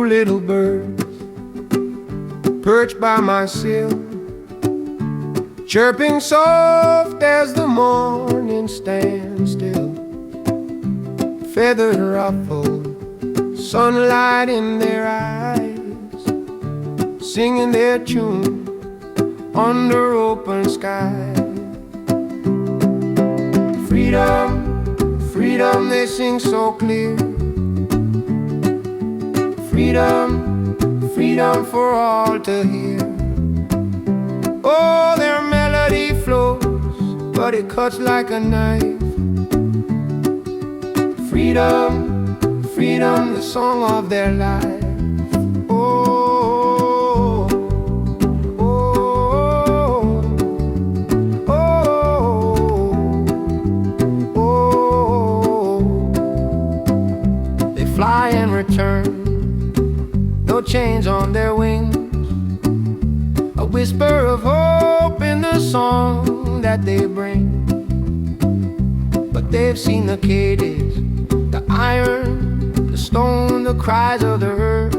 little birds perched by my sill, chirping soft as the morning stands still. Feathers ruffle, sunlight in their eyes, singing their tune under open sky. Freedom, freedom, they sing so clear. Freedom, freedom for all to hear. Oh, their melody flows, but it cuts like a knife. Freedom, freedom, the song of their life. Oh, oh, oh, oh, oh. They fly and return, no chains on their wings, a whisper of hope in the song that they bring. But they've seen the cages, the iron, the stone, the cries of the earth,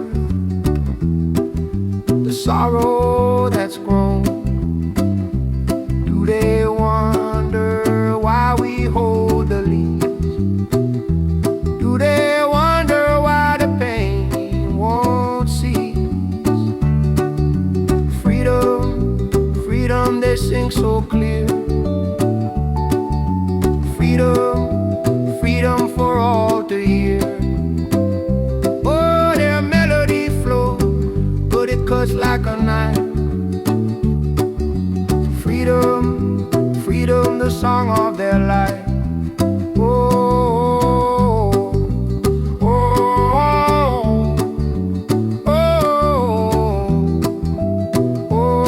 the sorrow that's grown. Do they wonder why we hold the leaves? Do they wonder why the pain won't cease? Freedom, freedom, they sing so clear. Freedom, freedom for all to hear. Oh, their melody flows, but it cuts like a knife. Freedom, freedom, the song of their life. Oh, oh, oh, oh, oh.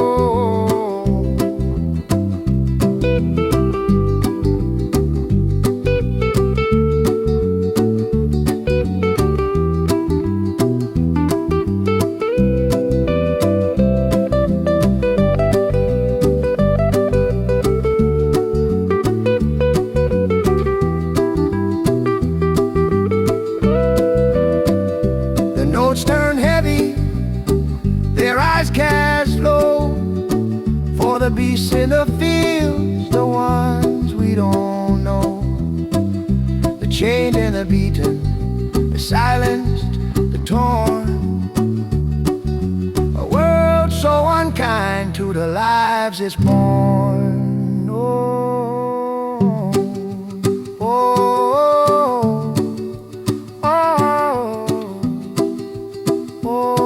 Notes turn heavy, their eyes cast low, for the beasts in the fields, the ones we don't know. The chained and the beaten, the silenced, the torn. A world so unkind to the lives it's born. Oh, oh, oh, oh.